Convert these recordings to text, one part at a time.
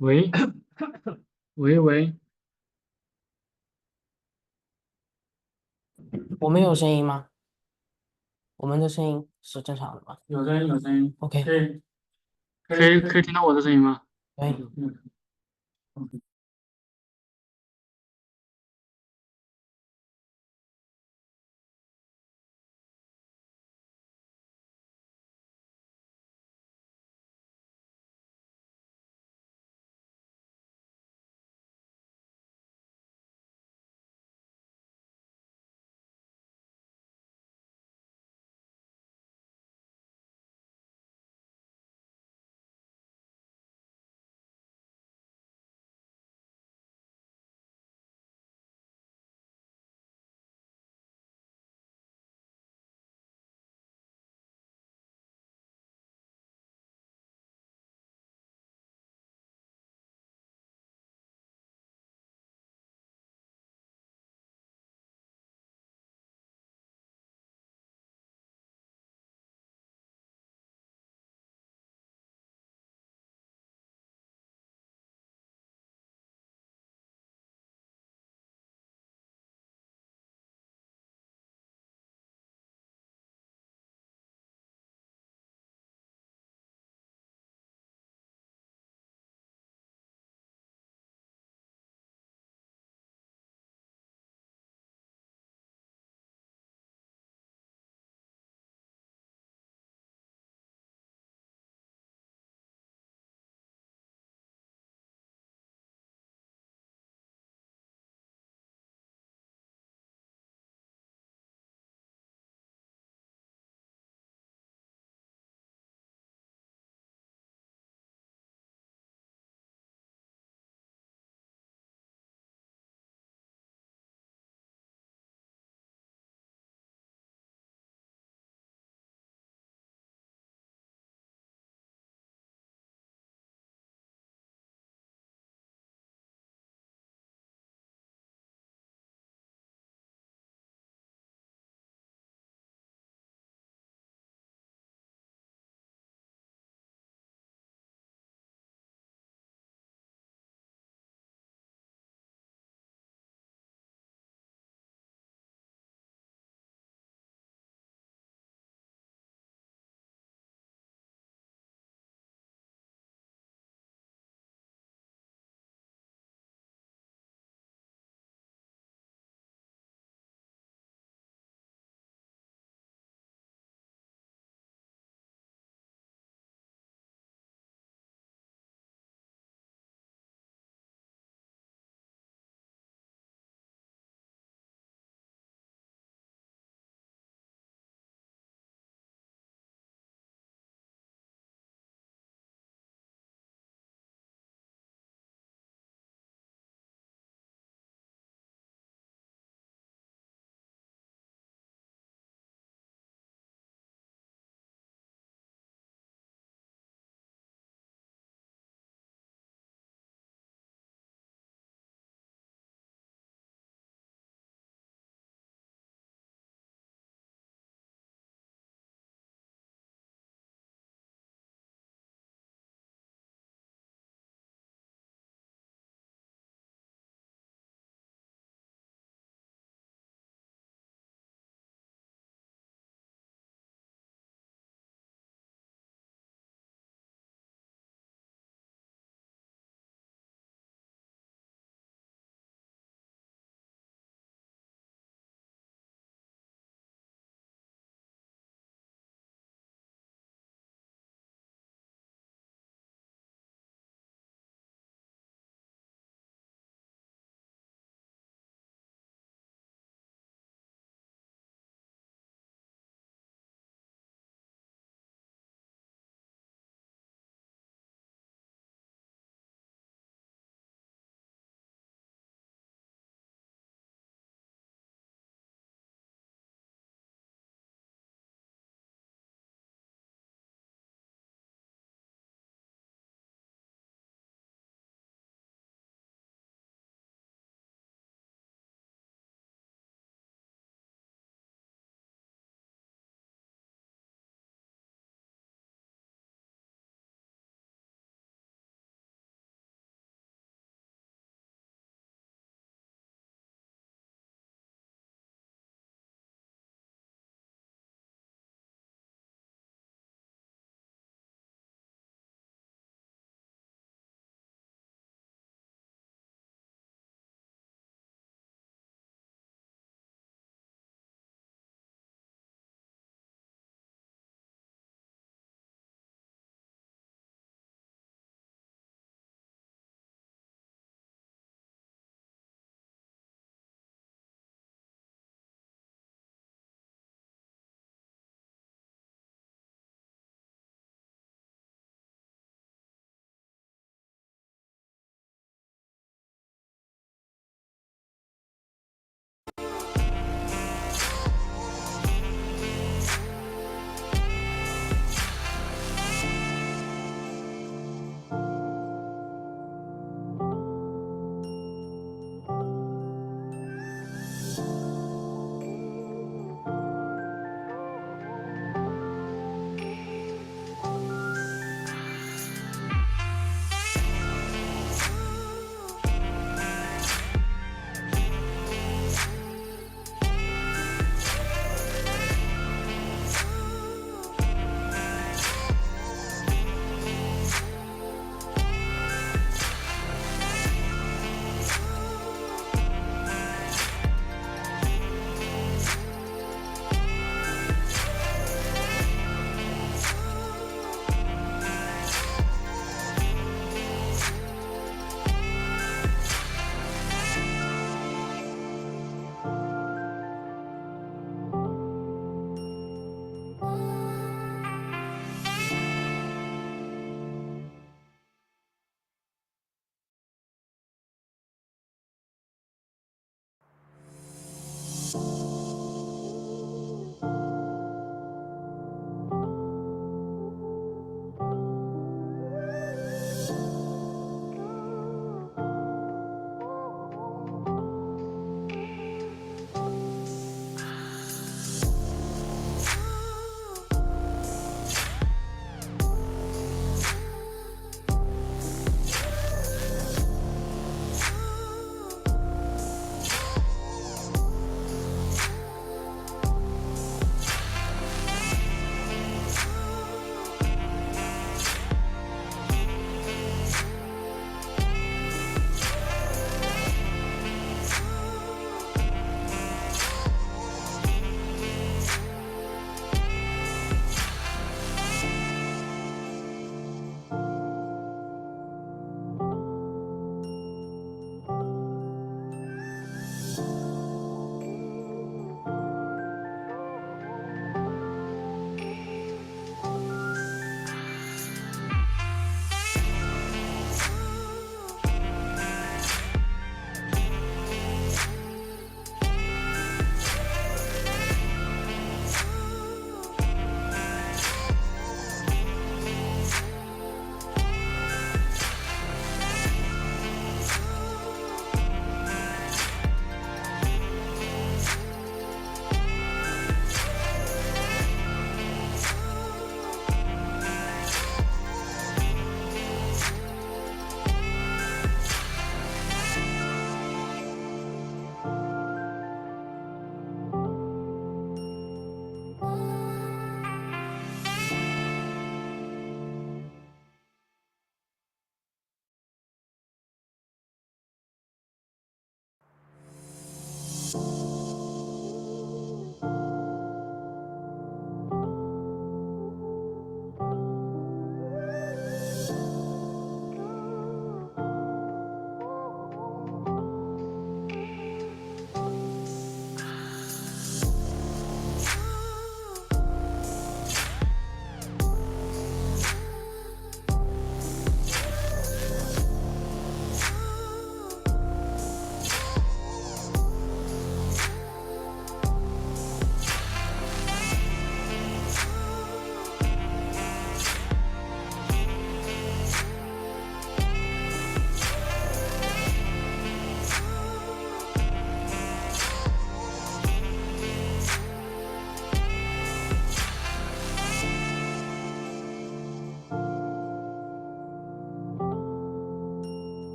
喂喂喂，我们有声音吗？我们的声音是正常的吗有声音有声音，？OK，可以听到我的声音吗？可以。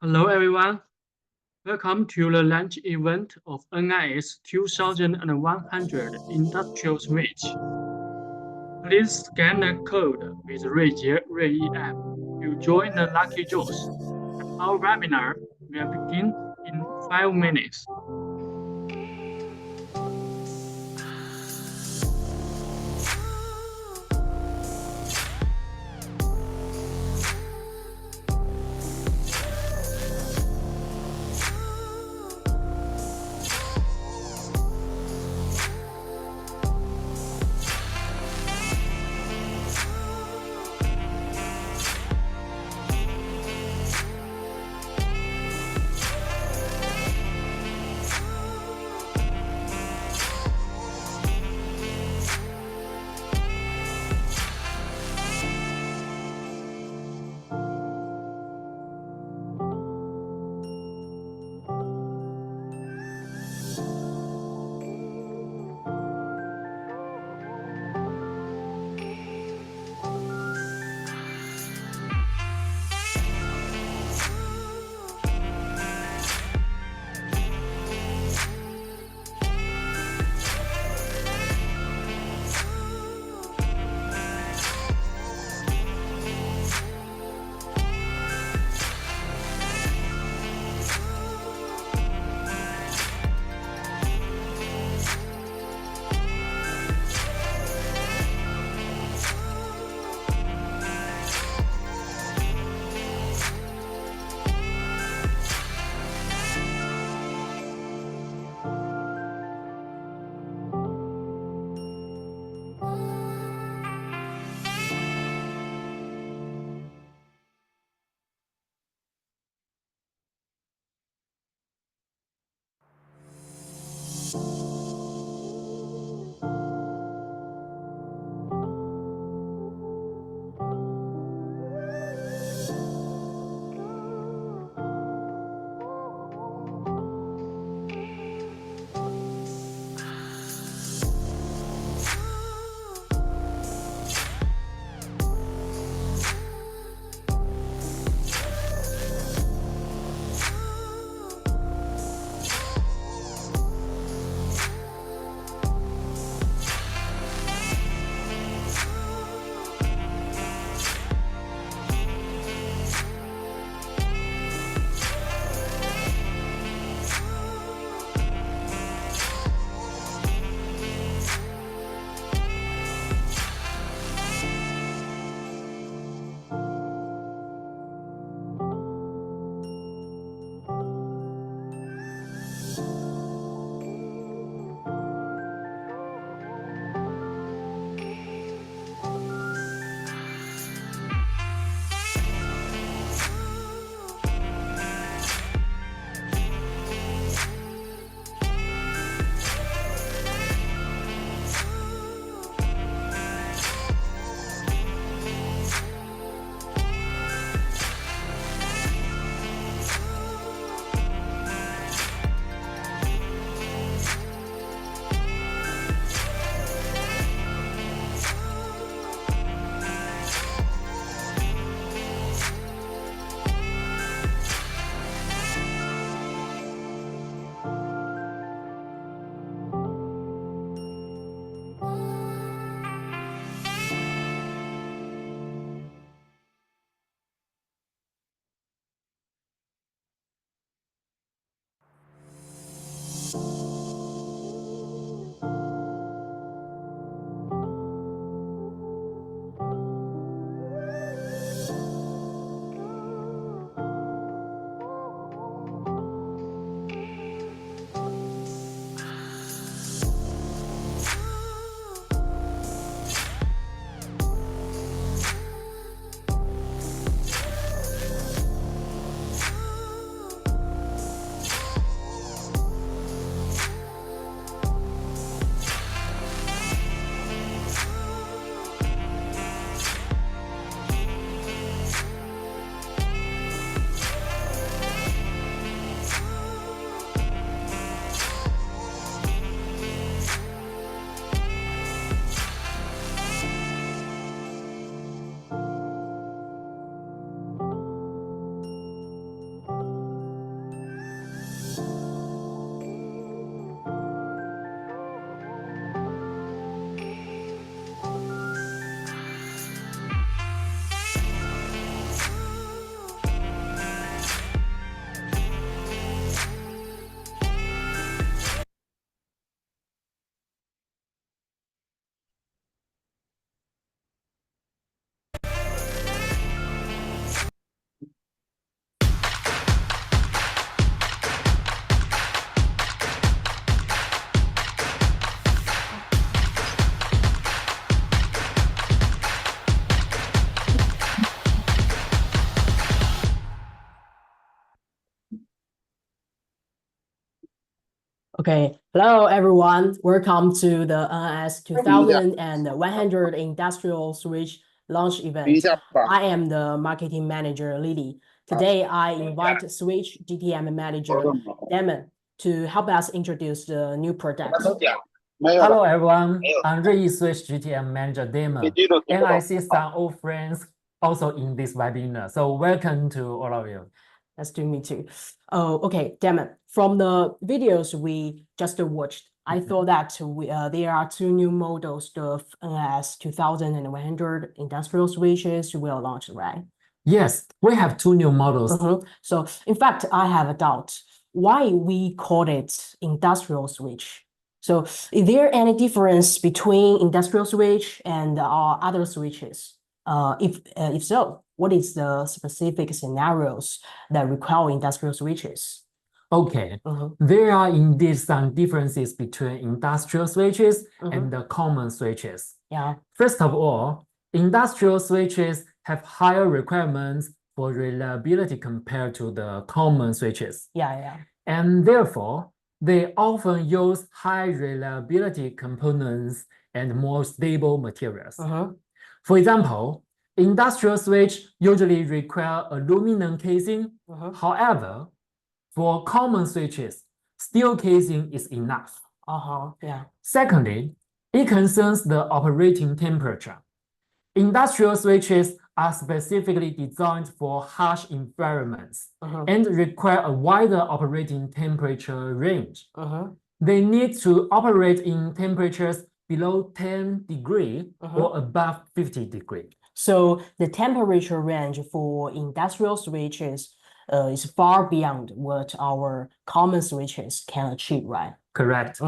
Hello everyone, welcome to the launch event of NIS 2100 Industrial Switch. Please scan the code with RG-NIS app to join the lucky draws. Our webinar will begin in 5 minutes. Okay, hello everyone. Welcome to the RG-NIS2100 Industrial Switch launch event. I am the marketing manager, Lily. Today, I invite Switch GTM manager, Damon, to help us introduce the new product. Hello everyone, I'm RG-Switch GTM manager Damon, and I see some old friends also in this webinar. So welcome to all of you. Nice to meet you. Oh, okay, Damon. From the videos we just watched, I thought that there are two new models of NIS2100 industrial switches will launch, right? Yes, we have two new models. So, in fact, I have a doubt why we call it industrial switch. So, is there any difference between industrial switch and other switches? If so, what is the specific scenarios that require industrial switches? Okay, there are indeed some differences between industrial switches and the common switches. Yeah. First of all, industrial switches have higher requirements for reliability compared to the common switches. Yeah. And therefore, they often use high reliability components and more stable materials. For example, industrial switch usually require aluminum casing. However, for common switches, steel casing is enough. Yeah. Secondly, it concerns the operating temperature. Industrial switches are specifically designed for harsh environments and require a wider operating temperature range. They need to operate in temperatures below 10 degrees or above 50 degrees. So the temperature range for industrial switches is far beyond what our common switches can achieve, right? Correct.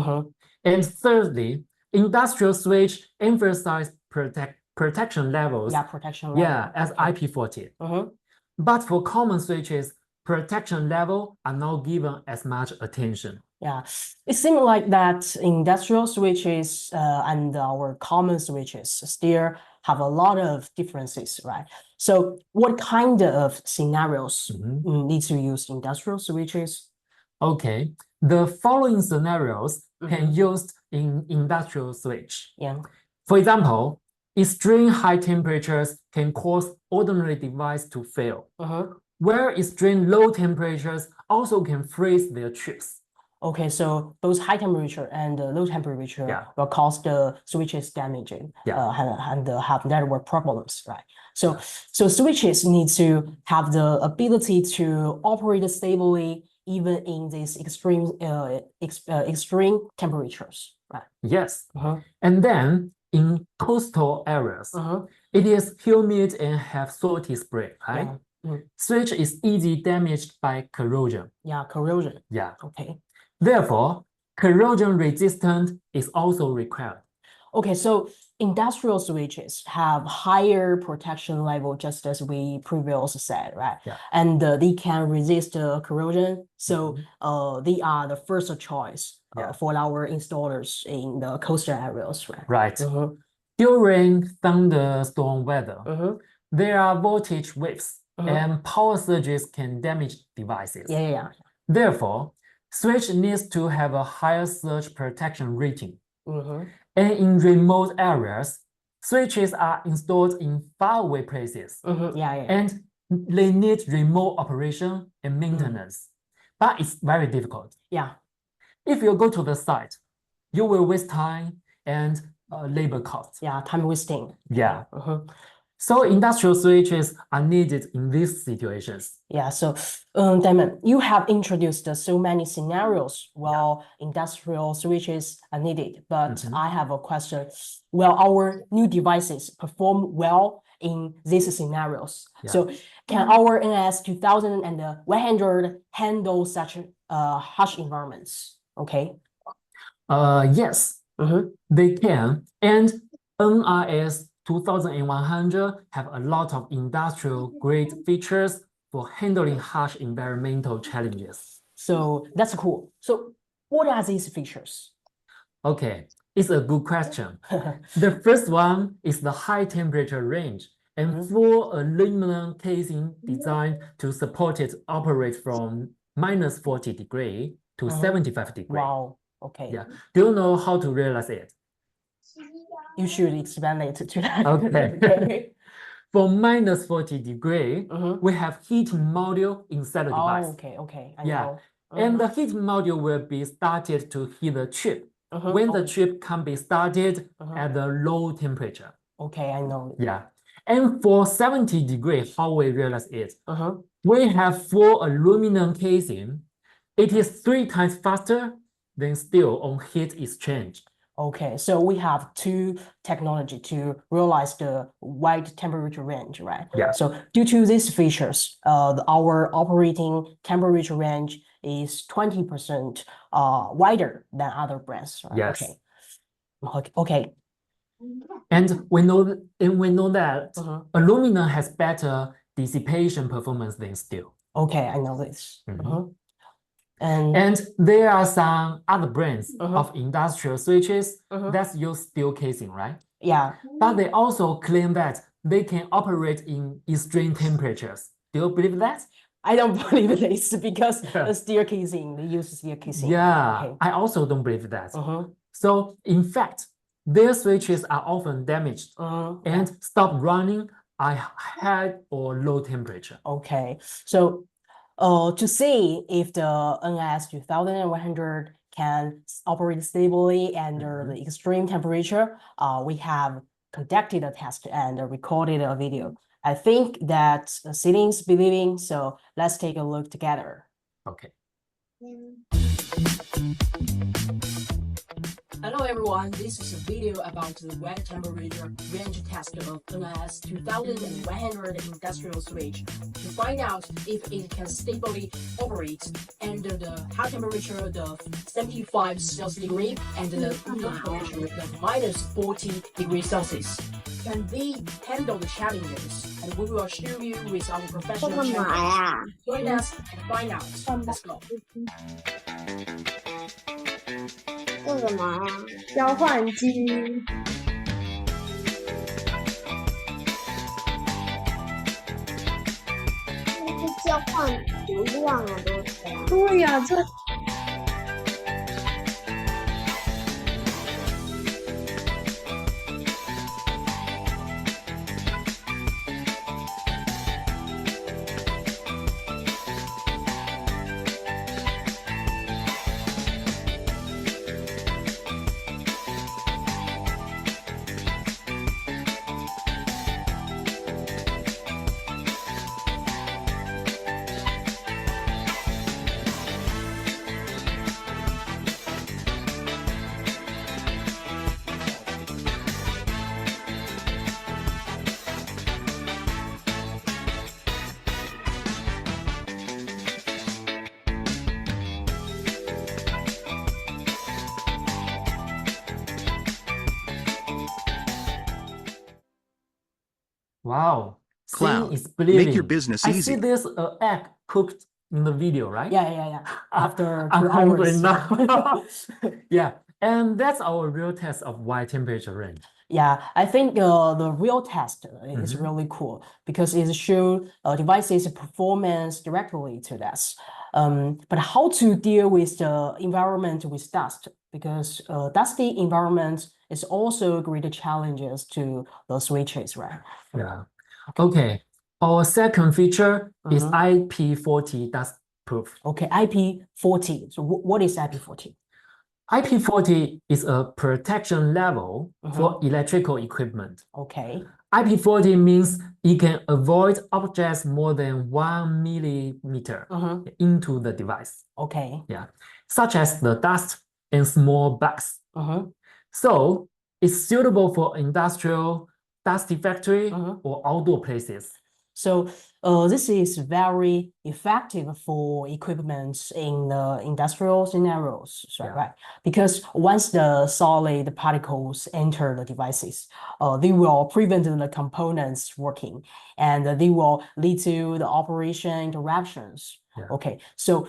And thirdly, industrial switch emphasize protection levels. Yeah, protection level. Yeah, as IP40. But for common switches, protection level are not given as much attention. Yeah, it seems like that industrial switches and our common switches still have a lot of differences, right? So what kind of scenarios need to use industrial switches? Okay, the following scenarios can used in industrial switch. Yeah. For example, extreme high temperatures can cause ordinary device to fail, where extreme low temperatures also can freeze their chips. Okay, so both high temperature and low temperature will cause the switches damaging and have network problems, right? So switches need to have the ability to operate stably even in these extreme temperatures, right? Yes, and then in coastal areas, it is humid and have salty spray, right? Switch is easily damaged by corrosion. Yeah, corrosion. Yeah. Okay. Therefore, corrosion resistant is also required. Okay, so industrial switches have higher protection level, just as we previously said, right? Yeah. And they can resist corrosion. So they are the first choice for our installers in the coastal areas, right? Right. During thunderstorm weather, there are voltage waves and power surges can damage devices. Yeah. Therefore, switch needs to have a higher surge protection rating. And in remote areas, switches are installed in faraway places. And they need remote operation and maintenance. But it's very difficult. Yeah. If you go to the site, you will waste time and labor costs. Yeah, time wasting. Yeah. So industrial switches are needed in these situations. Yeah, so Damon, you have introduced so many scenarios while industrial switches are needed, but I have a question. Will our new devices perform well in these scenarios? So can our NIS2100 handle such harsh environments? Okay. Yes, they can. And NIS2100 have a lot of industrial grade features for handling harsh environmental challenges. So that's cool. So what are these features? Okay, it's a good question. The first one is the high temperature range and full aluminum casing designed to support it operate from -40 degrees to 75 degrees. Wow. Okay. Yeah. Do you know how to realize it? You should explain it to that. Okay. Okay. For minus 40 degree, Mhm. we have heating module inside the device. Oh, okay, okay. I Yeah. know. And the heating module will be started to heat the chip Mhm. when the chip can be started Mhm. at a low temperature. Okay, I know. Yeah. And for 70 degree, how we realize it? Uh-huh. We have 4 aluminum casing. It is 3 times faster than steel on heat exchange. Okay, so we have two technology to realize the wide temperature range, right? Yeah. So due to these features, our operating temperature range is 20% wider than other brands, right? Yes. Okay. Okay. And we know that Uh-huh. aluminum has better dissipation performance than steel. Okay, I know this. Mhm. Uh-huh. And And there are some other brands Uh-huh. of industrial switches Uh-huh. that use steel casing, right? yeah, But they also claim that they can operate in extreme temperatures. Do you believe that? I don't believe this because Yeah. the steel casing, they use steel casing. Yeah, Okay. I also don't believe that. Uh-huh. So in fact, their switches are often damaged Uh-huh. and stop running at high or low temperature. Okay, so to see if the NIS2100 can operate stably under the extreme temperature, we have conducted a test and recorded a video. I think that settings believing, so let's take a look together. Okay. Hello everyone, this is a video about the wide temperature range test of NIS2100 industrial switch to find out if it can stably operate under the high temperature of 75 Celsius degree and the low temperature of minus 40 degrees Celsius. Can they handle the challenges? And we will show you with our 这 professional 干嘛 champions. 呀？ Join us and find out. Let's go. 这什么呀？交换机，这是交换流量啊，都是。对呀、这Wow. Cloud, Seeing is believing. make your business I easy. see this egg cooked in the video, right? Yeah. After I'm 2 hungry hours. now. Yeah, and that's our real test of wide temperature range. Yeah, I think the real test is really cool because it shows devices performance directly to this. But how to deal with the environment with dust? Because dusty environment is also great challenges to the switches, right? Yeah. Okay. Our second feature is Mhm. IP40 dust proof. Okay, IP40. So what is IP40? IP40 is a protection level for electrical equipment. Okay. IP40 means it can avoid objects more than 1 millimeter into the device. Okay. Yeah, such as the dust and small bugs. Uh-huh. So it's suitable for industrial, dusty factory, or outdoor places. So this is very effective for equipment in the industrial scenarios, right? Because once the solid particles enter the devices, they will prevent the components working and they will lead to the operation interruptions. Yeah. Okay, so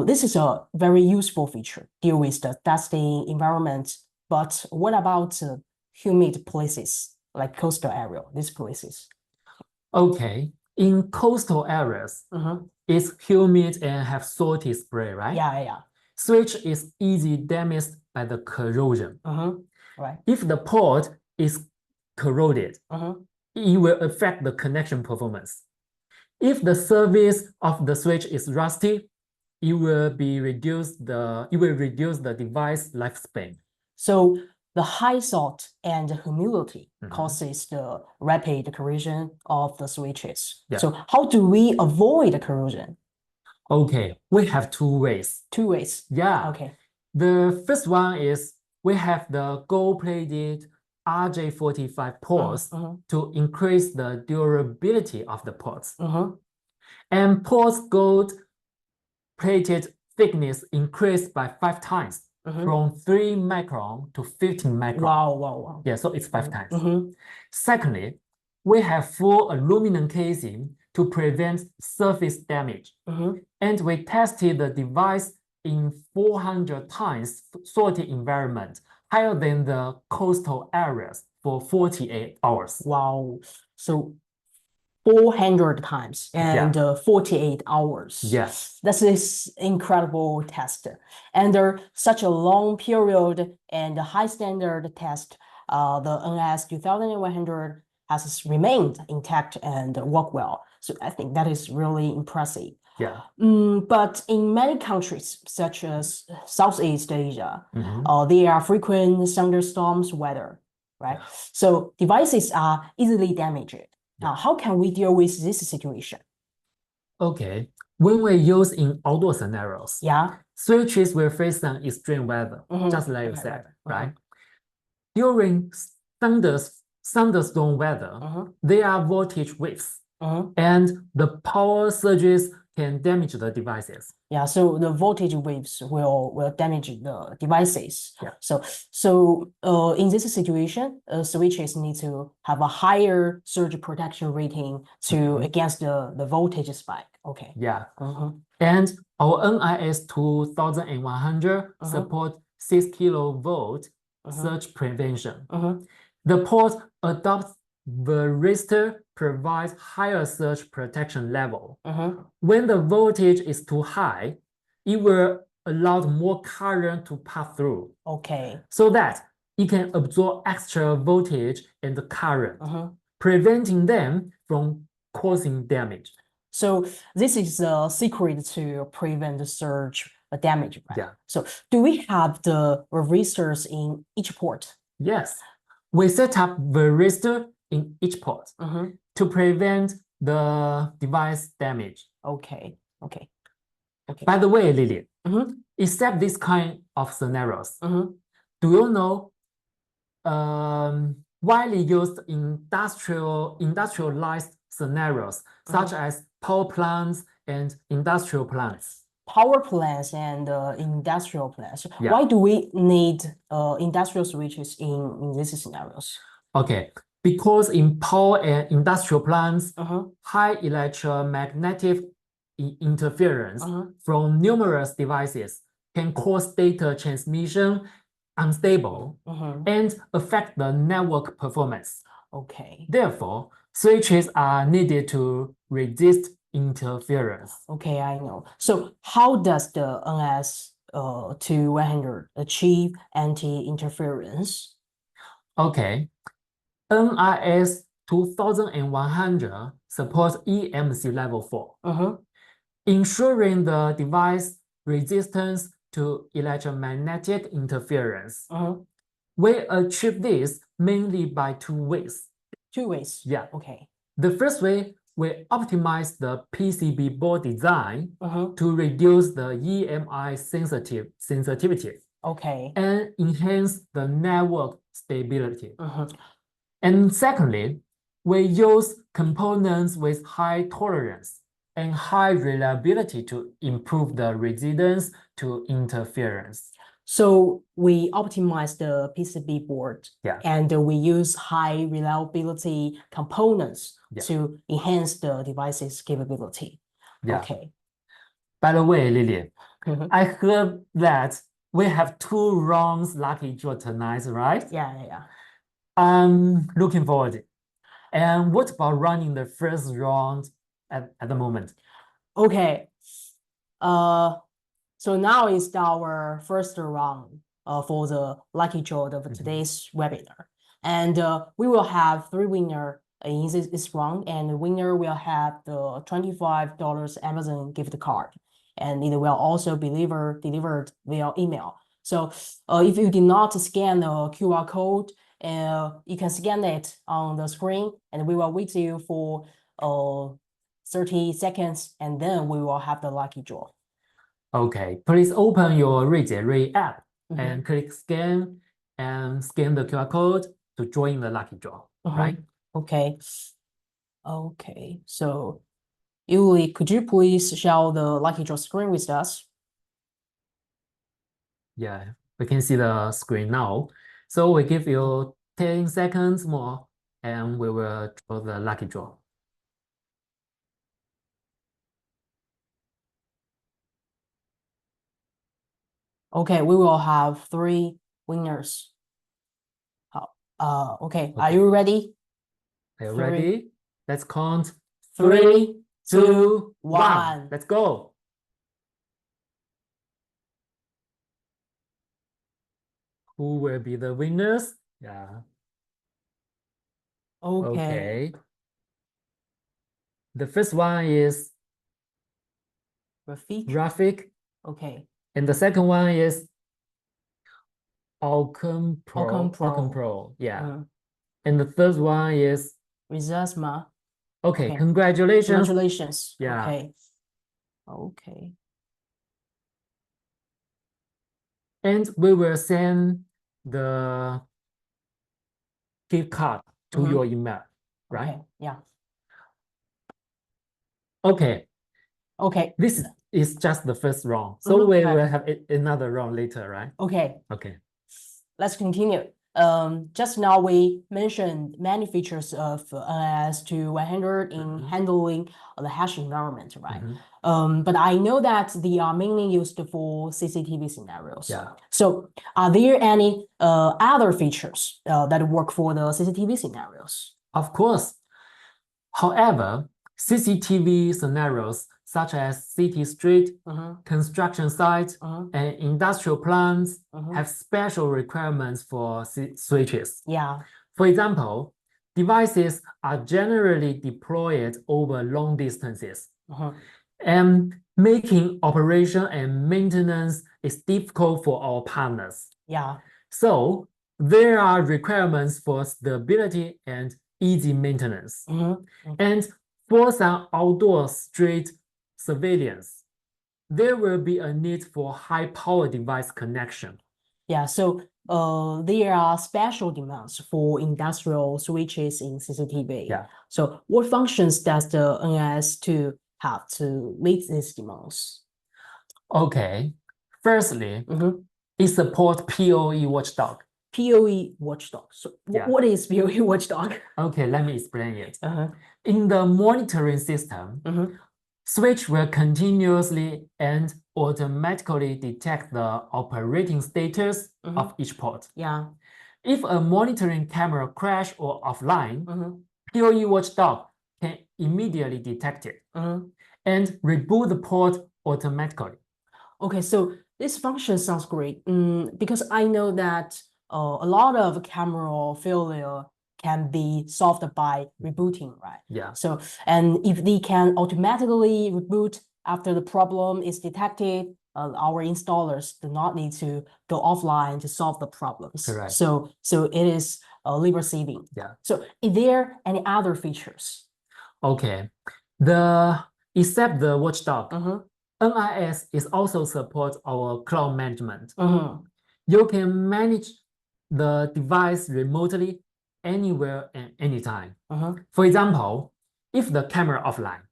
this is a very useful feature, deal with the dusty environment. But what about humid places like coastal area, these places? Okay, in coastal areas, it's humid and have salty spray, right? Yeah. switch is easily damaged by the corrosion. Right. If the port is corroded, it will affect the connection performance. If the surface of the switch is rusty, it will reduce the device lifespan. So the high salt and humidity causes the rapid corrosion of the switches. Yeah. So how do we avoid the corrosion? Okay, we have two ways. Two ways. Yeah. Okay. The first one is we have the gold-plated RJ45 ports to increase the durability of the ports. And ports gold-plated thickness increased by 5 times, from 3 micron to 15 micron. Wow. Yeah, so it's 5 times. Secondly, we have full aluminum casing to prevent surface damage. And we tested the device in 400 times salty environment, higher than the coastal areas for 48 hours. Wow. So 400 times and 48 hours. Yes. That is incredible test. Under such a long period and a high standard test, the NIS2100 has remained intact and work well. So I think that is really impressive. Yeah. But in many countries, such as Southeast Asia, there are frequent thunderstorms weather, right? So devices are easily damaged. How can we deal with this situation? Okay. When we use in outdoor scenarios, switches will face some extreme weather, just like you said, right? During thunderstorm weather, there are voltage waves, and the power surges can damage the devices. Yeah, so the voltage waves will damage the devices. Yeah. So in this situation, switches need to have a higher surge protection rating to against the voltage spike. Okay. Yeah. And our NIS 2100 support 6 kilovolt surge prevention. The port adopts varistor provides higher surge protection level. When the voltage is too high, it will allow more current to pass through. Okay. So that it can absorb extra voltage and the current, preventing them from causing damage. So this is the secret to prevent the surge damage, right? Yeah. So do we have the varistors in each port? Yes. We set up varistor in each port to prevent the device damage. Okay. By the way, Lily, except this kind of scenarios, do you know widely used industrialized scenarios such as power plants and industrial plants? Power plants and industrial plants. Yeah. Why do we need industrial switches in these scenarios? Okay, because in power and industrial plants, high electromagnetic interference from numerous devices can cause data transmission unstable and affect the network performance. Okay. Therefore, switches are needed to resist interference. Okay, I know. So how does the NIS2100 achieve anti-interference? Okay, NIS 2100 supports EMC level 4, ensuring the device resistance to electromagnetic interference. We achieve this mainly by 2 ways. 2 ways? Yeah. Okay. The first way, we optimize the PCB board design to reduce the EMI sensitivity. Okay. And enhance the network stability. And secondly, we use components with high tolerance and high reliability to improve the resistance to interference. So we optimize the PCB board, and we use high reliability components to enhance the device's capability. Yeah. Okay. By the way, Lillian, I heard that we have 2 rounds lucky draw tonight, right? Yeah. I'm looking forward. And what about running the first round at the moment? Okay. So now is our first round for the lucky draw of today's webinar. And we will have 3 winners in this round, and the winner will have the $25 Amazon gift card, and it will also be delivered via email. So if you did not scan the QR code, you can scan it on the screen, and we will wait you for 30 seconds, and then we will have the lucky draw. Okay, please open your 瑞姐瑞 app and click scan and scan the QR code to join the lucky draw, right? Okay. Okay, so Yuli, could you please share the lucky draw screen with us? Yeah, we can see the screen now. So we give you 10 seconds more and we will draw the lucky draw. Okay, we will have 3 winners. Okay, are you ready? Are you 3, ready? Let's count 3, 3, 2, 2, 1. 1. Let's go. Who will be the winners? Yeah. Okay. The first one is Rafik. Okay. And the second one is Alcon Pro. Yeah. And the third one is Rizasma. Okay, congratulations. Congratulations. Yeah. Okay. Okay. And we will send the gift card to your email, right? Okay. Yeah. Okay. Okay. This is just the first round. So we will have another round later, right? Okay. Okay. Let's continue. Just now we mentioned many features of RG-NIS2100 in handling the hash environment, right? But I know that they are mainly used for CCTV scenarios. Yeah. So are there any other features that work for the CCTV scenarios? Of course. However, CCTV scenarios such as city street, construction sites, and industrial plants have special requirements for switches. Yeah. For example, devices are generally deployed over long distances, and making operation and maintenance is difficult for our partners. Yeah. So there are requirements for stability and easy maintenance. And for some outdoor street surveillance, there will be a need for high power device connection. Yeah, so there are special demands for industrial switches in CCTV. Yeah. So what functions does the NIS2 have to meet these demands? Okay. Firstly, it supports PoE watchdog. PoE watchdog. So what is PoE watchdog? Okay, let me explain it. In the monitoring system, switch will continuously and automatically detect the operating status of each port. Yeah. If a monitoring camera crash or offline, PoE watchdog can immediately detect it and reboot the port automatically. Okay, so this function sounds great because I know that a lot of camera failure can be solved by rebooting, right? Yeah. So, and if they can automatically reboot after the problem is detected, our installers do not need to go offline to solve the problems. Correct. So it is labor saving. Yeah. So is there any other features? Okay. Except the watchdog, NIS is also support our cloud management. You can manage the device remotely anywhere and anytime. For example, if the camera offline,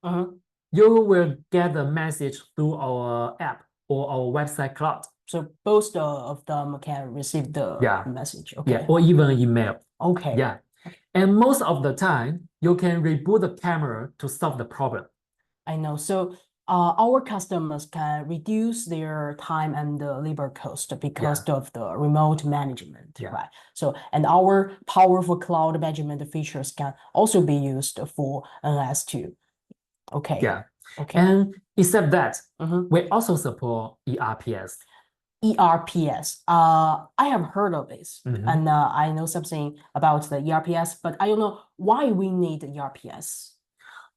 you will get the message through our app or our website cloud. So both of them can receive the message. Okay. Yeah, or even email. Okay. Yeah. And most of the time, you can reboot the camera to solve the problem. I know. So our customers can reduce their time and the labor cost because of the remote management, right? So, and our powerful cloud management features can also be used for NIS2. Okay. Yeah. Okay. And Except that Mhm. we also support ERPS. ERPS. I have heard of this, Mhm. and I know something about the ERPS, but I don't know why we need ERPS.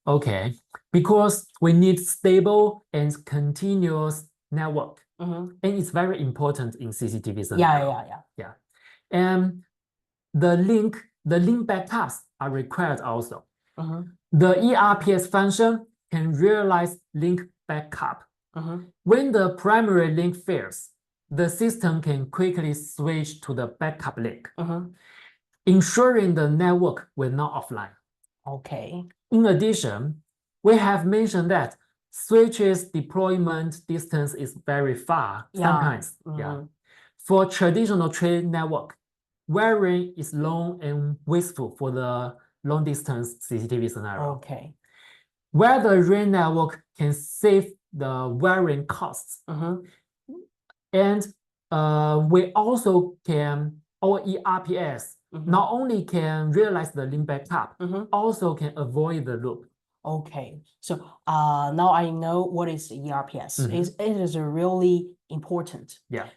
Okay, because we need stable and continuous network, Mhm. and it's very important in CCTV Yeah, scenario. yeah. And the link backups are required also. Mhm. The ERPS function can realize link backup. Mhm. When the primary link fails, the system can quickly switch to the backup link, Mhm. ensuring the network will not offline. Okay. In addition, we have mentioned that switches deployment distance is very far Yeah. sometimes. Mhm. For traditional train network, wiring is long and wasteful for the long distance CCTV scenario. Okay. Where the RAN network can save the wiring costs. Mhm. And we also can, our ERPS Mhm. not only can realize the link backup, Mhm. also can avoid the loop. Okay. So now I know what is ERPS. Mhm. It is really important. Yeah.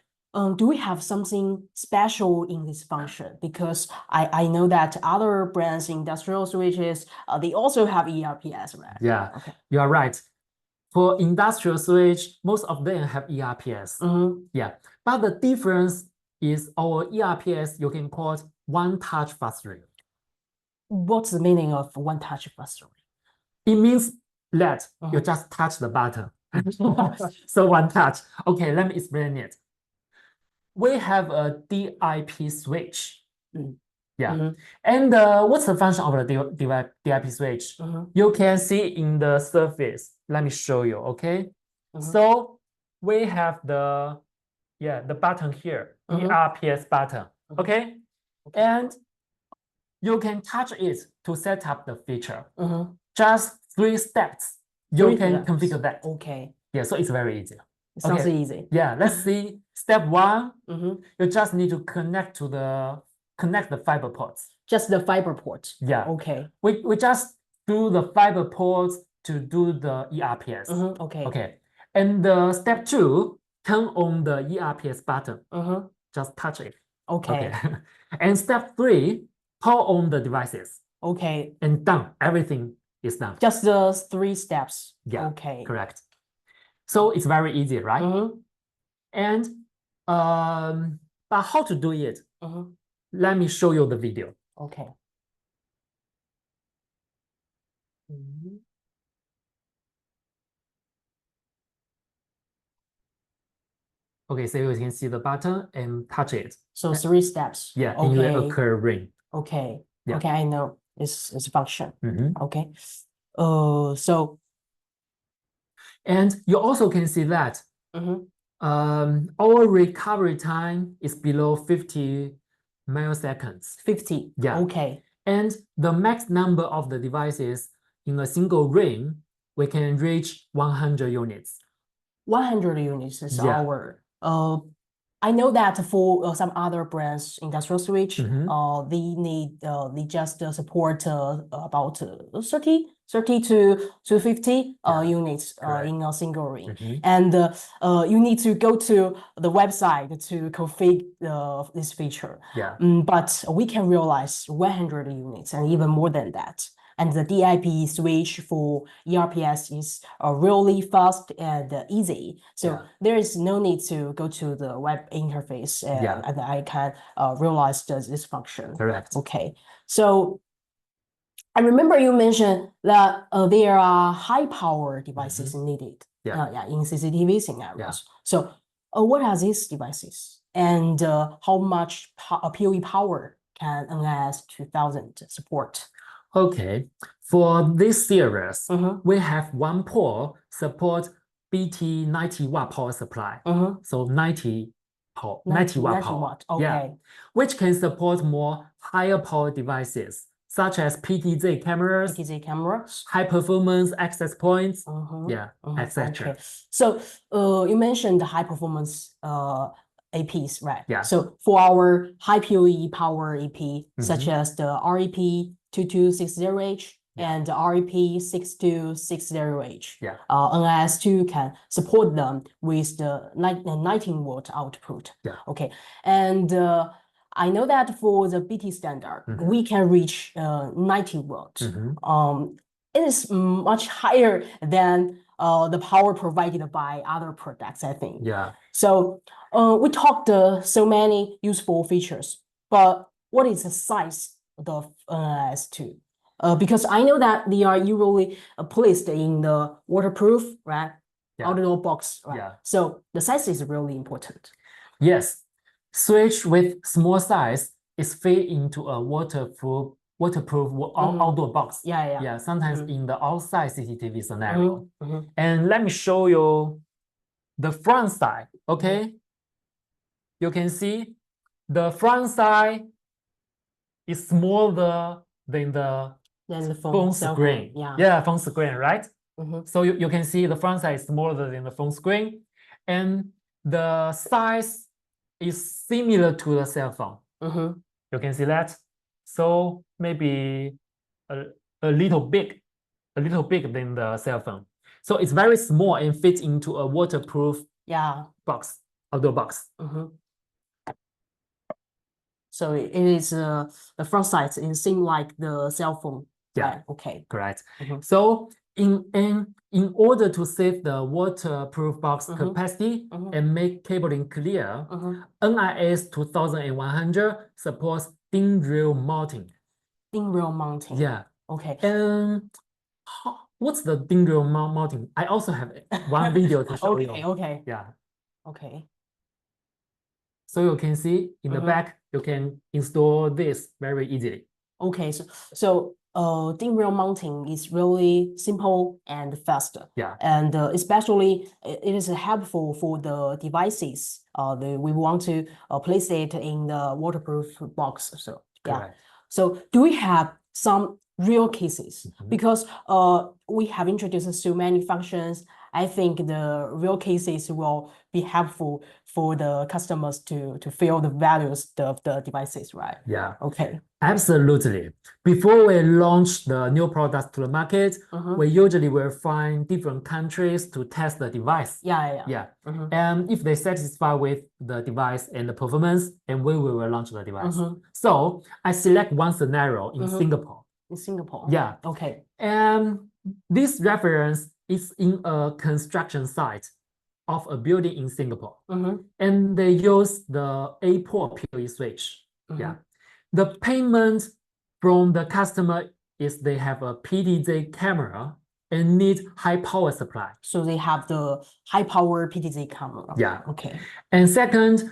Do we have something special in this function? Because I know that other brands, industrial switches, they also have ERPS, right? Yeah, Okay. you are right. For industrial switch, most of them have ERPS. Mhm. Yeah, but the difference is our ERPS, you can call it one-touch filtering. What's the meaning of one-touch filtering? It means that you Mhm. just touch the button. So one touch. Okay, let me explain it. We have a DIP switch. Mm. Yeah. Mhm. And what's the function of the DIP switch? Mhm. You can see in the surface. Let me show you, okay? Mhm. So we have the button here, Mhm. ERPS button, Mhm. okay? And you can touch it to set up the feature. Mhm. Just 3 steps. You Three can steps. configure that. Okay. Yeah, so it's very easy. It sounds Okay. easy. Yeah, let's see. Step 1, Mhm. you just need to connect the fiber ports. Just the fiber port. Yeah. Okay. We just do the fiber ports to do the ERPS. Mhm. Okay. Okay. And step 2, turn on the ERPS button. Mhm. Just touch it. Okay. And step 3, power on the devices. Okay. And done. Everything is done. Just the 3 steps. Yeah. Okay. Correct. So it's very easy, right? Mhm. And but how to do it? Mhm. Let me show you the video. Okay. Mhm. Okay, so you can see the button and touch it. So 3 steps. Yeah, and you will Okay. occur ring. Okay. Yeah. Okay, I know it's function. Mhm. Okay. So And you also can see that mhm. our recovery time is below 50 milliseconds. 50. Yeah. Okay. And the max number of the devices in a single ring, we can reach 100 units. 100 units is Yeah. our I know that for some other brands, industrial switch, Mhm. they just support about 30 to 50 Yeah. units Correct. in a single ring. Mhm. And you need to go to the website to configure this feature. Yeah. But we can realize 100 units and even more than that. And the DIP switch for ERPS is really fast and easy. So Yeah. there is no need to go to the web interface Yeah. and I can realize this function. Correct. Okay. So I remember you mentioned that there are high power devices needed Yeah. in CCTV scenarios. So what are these devices? And how much PoE power can NIS2000 support? Okay, for this series, Mhm. we have one port support BT 90 watt power supply. Mhm. So 90 watt power. watt. Yeah, Okay. which can support more higher power devices such as PTZ cameras, PTZ cameras. high performance access points, Mhm. etc. Okay. So you mentioned the high performance APs, right? Yeah. So for our high PoE power AP, such as the REP 2260H, and REP62608. Yeah. NIS2 can support them with the 19-volt output. Yeah. Okay, and I know that for the BT standard, we can reach 90 volts. It is much higher than the power provided by other products, I think. Yeah. So we talked so many useful features, but what is the size of NIS2? Because I know that they are usually placed in the waterproof, right? Yeah. Outdoor box, right? Yeah. So the size is really important. Yes. Switch with small size is fit into a waterproof outdoor box. Yeah. Sometimes in the outside CCTV scenario. And let me show you the front side. Okay. You can see the front side is smaller than the phone screen. Phone screen, right? So you can see the front side is smaller than the phone screen, and the size is similar to the cell phone. You can see that. So maybe a little big than the cell phone. So it's very small and fits into a waterproof box, outdoor box. So it is the front side is same like the cell phone. Yeah. Right? Okay. Correct. So in order to save the waterproof box capacity and make cabling clear, NIS2100 supports thin rail mounting. Thin rail mounting. Yeah. Okay. And what's the thin rail mounting? I also have one video to show you. Okay. Yeah. Okay. So you can see in the back, you can install this very easily. Okay. So thin rail mounting is really simple and fast. Yeah. And especially it is helpful for the devices. We want to place it in the waterproof box. So yeah. Correct. So do we have some real cases? Because we have introduced so many functions. I think the real cases will be helpful for the customers to feel the values of the devices, right? Yeah. Okay. Absolutely. Before we launch the new products to the market, we usually will find different countries to test the device. Yeah. And if they satisfy with the device and the performance, and we will launch the device. So I select one scenario in Singapore. In Singapore. Yeah. Okay. And this reference is in a construction site of a building in Singapore. And they use the A-port PoE switch. Yeah. The payment from the customer is they have a PTZ camera and need high power supply. So they have the high power PTZ camera. Yeah. Okay. And second,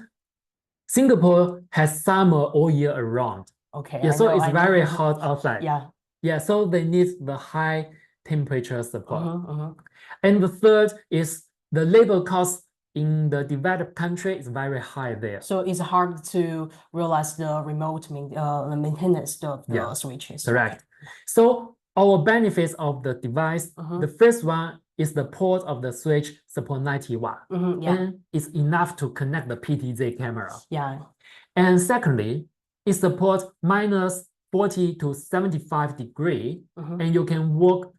Singapore has summer all year around. Okay. Yeah, so it's very hot outside. Yeah. Yeah, so they need the high temperature support. And the third is the labor cost in the developed country is very high there. So it's hard to realize the remote maintenance of the switches. Correct. So our benefits of the device, the first one is the port of the switch support 90 watt. And it's enough to connect the PTZ camera. Yeah. And secondly, it supports minus 40 to 75 degree, and you can work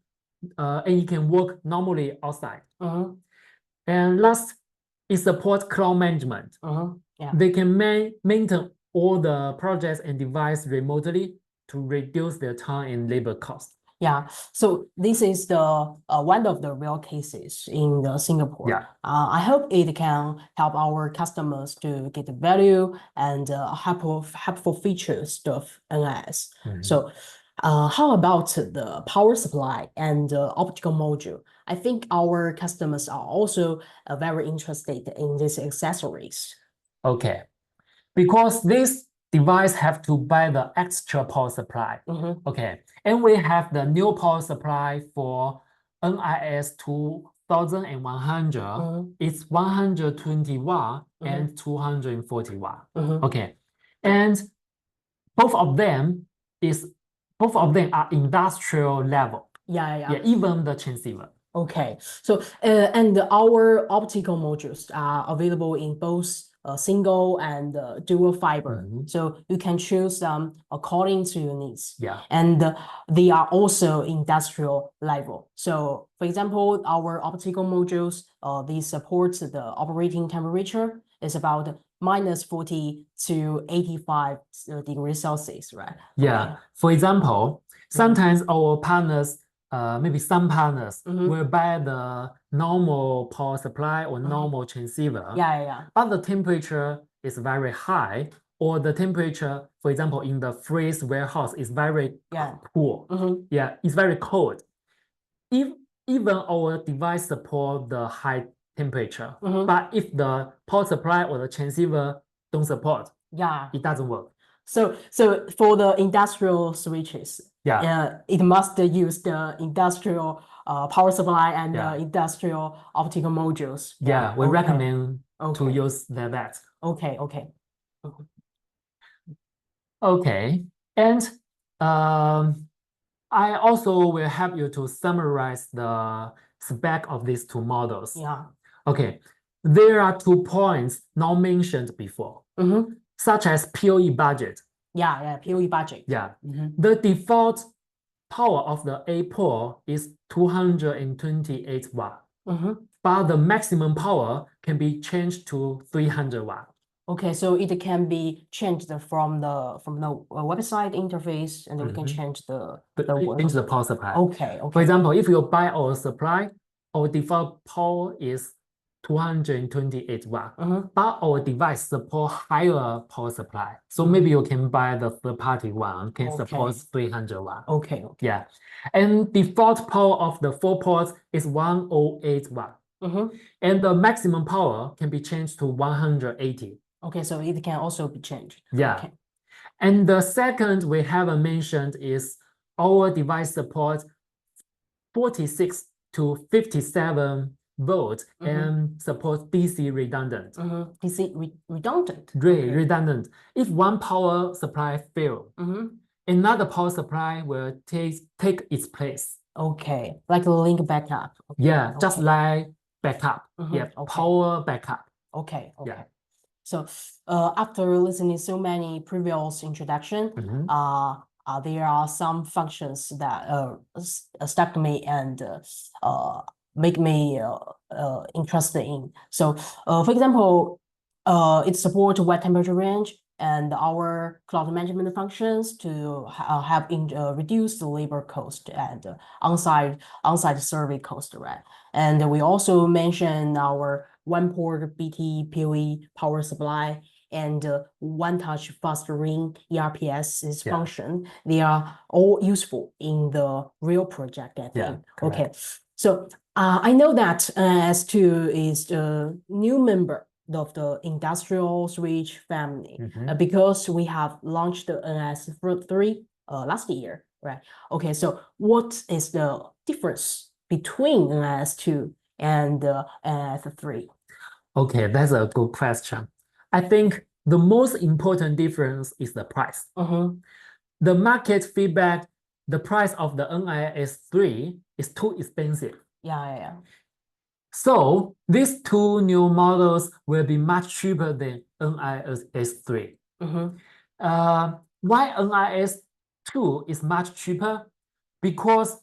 normally outside. And last, it supports cloud management. They can maintain all the projects and devices remotely to reduce their time and labor cost. Yeah, so this is the one of the real cases in Singapore. Yeah. I hope it can help our customers to get the value and helpful features of NIS. So how about the power supply and the optical module? I think our customers are also very interested in these accessories. Okay, because this device have to buy the extra power supply. Okay, and we have the new power supply for NIS2100. It's 120 watt and 240 watt. Okay, and both of them are industrial level. Yeah, even the transceiver. Okay, so and our optical modules are available in both single and dual fiber. Mhm. So you can choose them according to your needs. Yeah. And they are also industrial level. So for example, our optical modules, they support the operating temperature is about -40 to 85 degrees Celsius, right? Yeah. Okay. For example, sometimes our partners, maybe some partners will buy the normal power supply or normal transceiver. Yeah. But the temperature is very high, or the temperature, for example, in the freeze warehouse is very cool. Yeah, it's very cold. Even our device support the high temperature, but if the power supply or the transceiver don't support, it doesn't work. So for the industrial switches, it must use the industrial power supply and industrial optical modules. Yeah, we recommend to use that. Okay. Okay, and I also will help you to summarize the spec of these two models. Yeah. Okay, there are 2 points not mentioned before, such as PoE budget. Yeah, PoE budget. Yeah, the default power of the A port is 228 watt, but the maximum power can be changed to 300 watt. Okay, so it can be changed from the website interface, and we can change the Change the power supply. Okay. For example, if you buy our supply, our default power is 228 watt, but our device support higher power supply. So maybe you can buy the third-party one, can support 300 watt. Okay. Yeah, and default power of the 4 ports is 108 watt, and the maximum power can be changed to 180. Okay, so it can also be changed. Yeah. Okay. And the second we haven't mentioned is our device supports 46 to 57 volts and supports DC redundant. DC redundant. Redundant. If one power supply fails, another power supply will take its place. Okay, like a link backup. Yeah, just like backup. Yeah, power backup. Okay. Yeah. So after listening so many previous introduction, there are some functions that stuck me and make me interested in. So for example, it supports wide temperature range and our cloud management functions to help reduce the labor cost and on-site survey cost, right? And we also mentioned our one-port BT PoE power supply and one-touch fast ring ERPS function. They are all useful in the real project, I think. Okay, so I know that S2 is the new member of the industrial switch family because we have launched the NS3 last year, right? Okay, so what is the difference between NS2 and NS3? Okay, that's a good question. I think the most important difference is the price. The market feedback, the price of the NIS3 is too expensive. Yeah. So these two new models will be much cheaper than NIS3. Why NIS2 is much cheaper? Because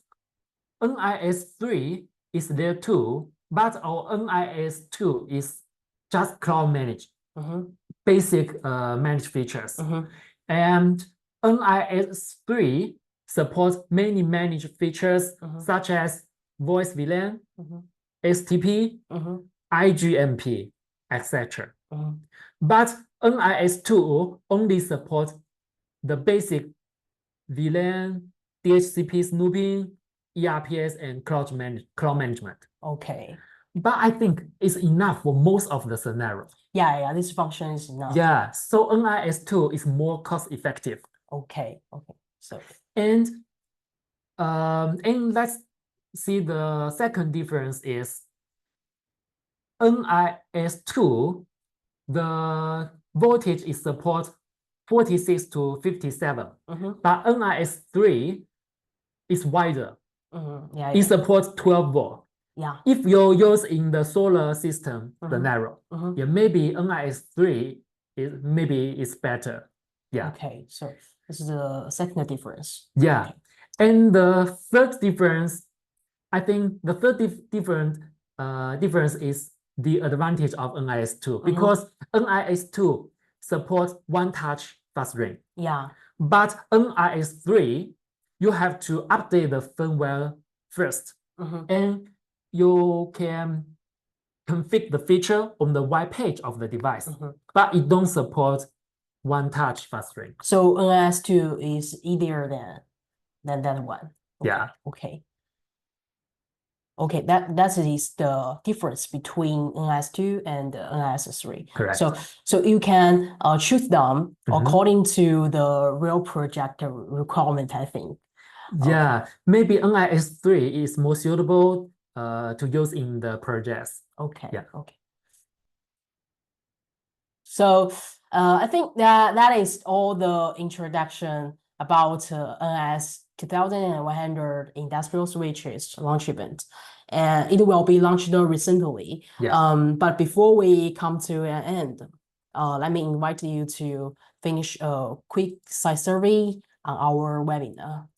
NIS3 is there too, but our NIS2 is just cloud managed, basic managed features. And NIS3 supports many managed features such as voice VLAN, STP, IGMP, etc. But NIS2 only supports the basic VLAN, DHCP snooping, ERPS, and cloud management. Okay. But I think it's enough for most of the scenarios. Yeah, this function is enough. Yeah, so NIS2 is more cost effective. Okay. So and let's see the second difference is NIS2, the voltage is support 46 to 57, but NIS3 is wider. It supports 12 volt. Yeah. If you use in the solar system Mhm. scenario, Mhm. yeah, maybe NIS3 is better. Yeah. Okay, so this is the second difference. Yeah. Okay. And the third difference, I think the third difference is the advantage of NIS2 because NIS2 supports one-touch fast ring. Yeah. But NIS3, you have to update the firmware first, and you can configure the feature on the white page of the device, but it don't support one-touch fast ring. So NIS2 is easier than that one. Okay. Yeah. Okay. Okay, that is the difference between NIS2 and NIS3. Correct. So you can choose them according to the real project requirement, I think. Yeah, maybe NIS3 is more suitable to use in the projects. Okay. Yeah. Okay. So I think that is all the introduction about NIS2100 industrial switches launch event, and it will be launched recently. Yeah. But before we come to an end, let me invite you to finish a quick side survey on our webinar.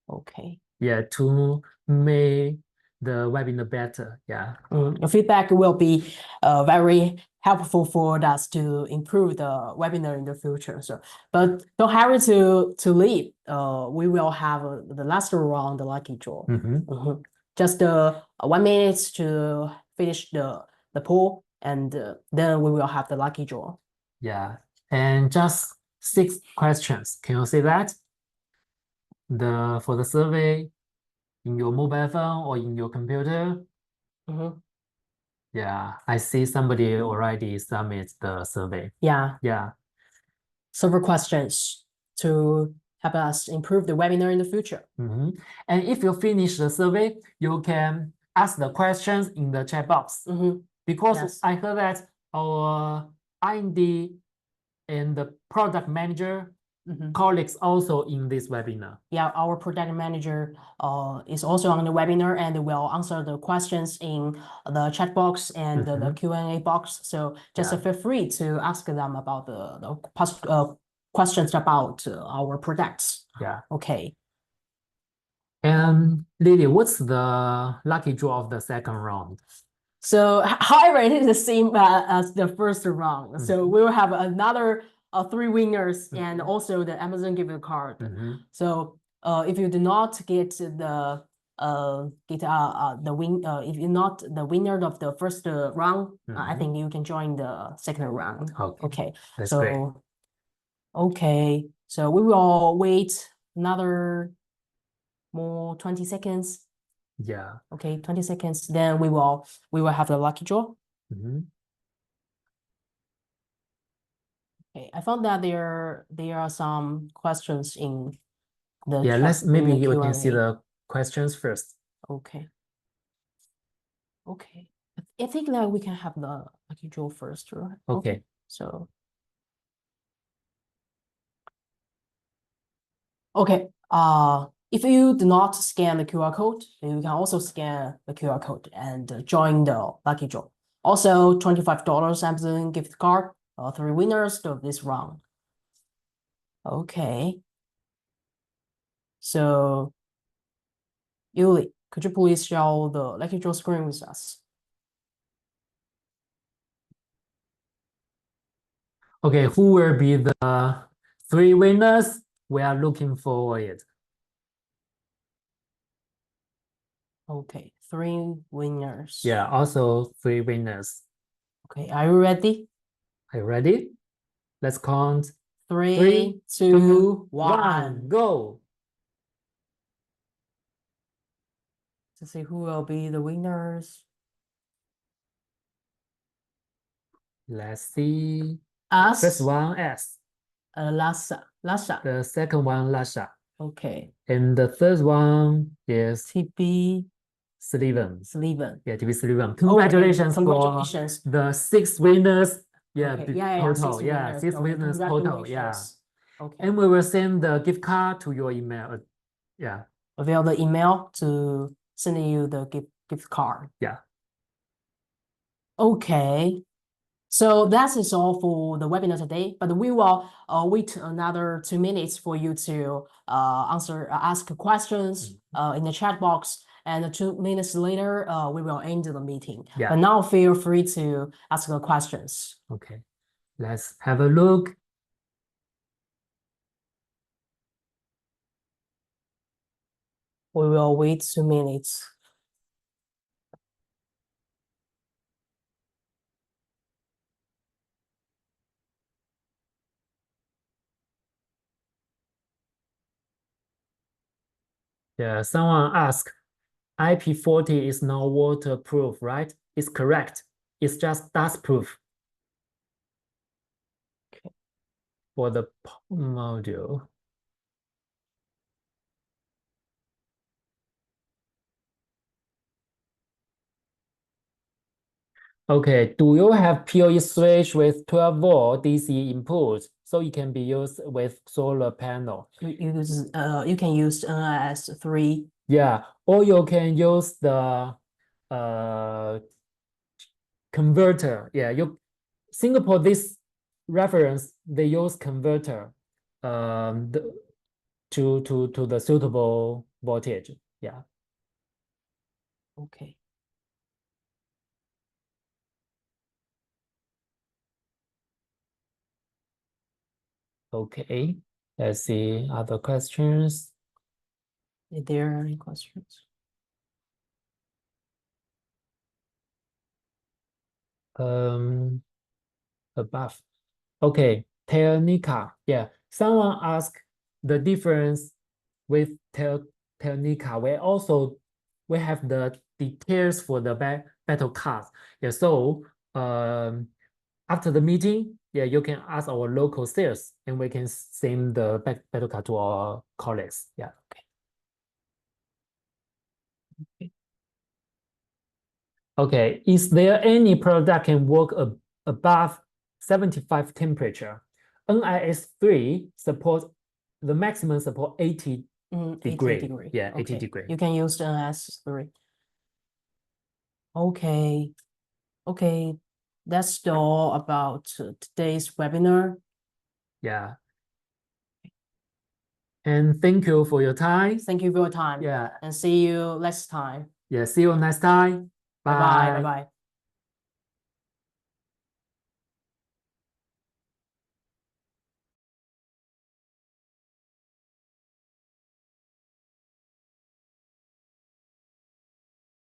Okay. Yeah, to make the webinar better. Yeah. Your feedback will be very helpful for us to improve the webinar in the future. So, but don't hurry to leave. We will have the last round, the lucky draw. Just 1 minute to finish the poll, and then we will have the lucky draw. Yeah, and just 6 questions. Can you see that? For the survey in your mobile phone or in your computer? Yeah, I see somebody already submit the survey. Yeah. Yeah. Several questions to help us improve the webinar in the future. And if you finish the survey, you can ask the questions in the chat box. Because Yes. I heard that our R&D and the product manager colleagues also in this webinar. Yeah, our product manager is also on the webinar and will answer the questions in the chat box and the Q&A box. So just feel free to ask them about the questions about our products. Yeah. Okay. And Lily, what's the lucky draw of the second round? So, however, it is the same as the first round. So we will have another 3 winners and also the Amazon gift card. So if you do not get the if you're not the winner of the first round, I think you can join the second round. Okay. That's so great. Okay, so we will wait another more 20 seconds. Yeah. Okay, 20 seconds. Then we will have the lucky draw. Okay, I found that there are some questions in the Yeah, chat, maybe in the you can see Q&A. the questions first. Okay. Okay. I think that we can have the lucky draw first, right? Okay. So okay. If you do not scan the QR code, you can also scan the QR code and join the lucky draw. Also, $25 Amazon gift card, 3 winners of this round. Okay. So, Yuli, could you please show the lucky draw screen with us? Okay, who will be the 3 winners? We are looking for it. Okay, 3 winners. Yeah, also 3 winners. Okay, are you ready? Are you ready? Let's count. 3, 2, 1. Go. To see who will be the winners. Let's see. Us. First one, S. Lhasa. The second one, Lasha. Okay. And the third one is TB Sullivan. Yeah, TB Sullivan. Congratulations, Congratulations for the 6 winners. Yeah, Okay. total. 6 Yeah, winners. 6 winners total. Yeah. Congratulations. Okay. And we will send the gift card to your email. Yeah. via the email to sending you the gift card. Yeah. Okay. So that is all for the webinar today, but we will wait another 2 minutes for you to ask questions in the chat box. And 2 minutes later, we will end the meeting. Yeah. But now feel free to ask the questions. Okay. Let's have a look. We will wait 2 minutes. Yeah, someone asked, IP40 is not waterproof, right? It's correct. It's just dustproof. Okay. For the module. Okay, do you have PoE switch with 12-volt DC input so it can be used with solar panel? You can use NIS3. Yeah, or you can use the converter. Yeah, Singapore, this reference, they use converter to the suitable voltage. Yeah. Okay. Okay, let's see other questions. Are there any questions? Above. Okay, Telnica. Yeah, someone asked the difference with Telnica. We have the details for the battle cards. Yeah, so after the meeting, yeah, you can ask our local sales and we can send the battle card to our colleagues. Yeah. Okay, is there any product can work above 75 temperature? NIS3 supports the maximum support 80 degree. 80 degree. Yeah, 80 Okay. degree. You can use the NIS3. Okay. Okay. That's all about today's webinar. Yeah. And thank you for your time. Thank you for your time. Yeah. And see you next time. Yeah, see you next time. Bye-bye. Bye. Bye-bye.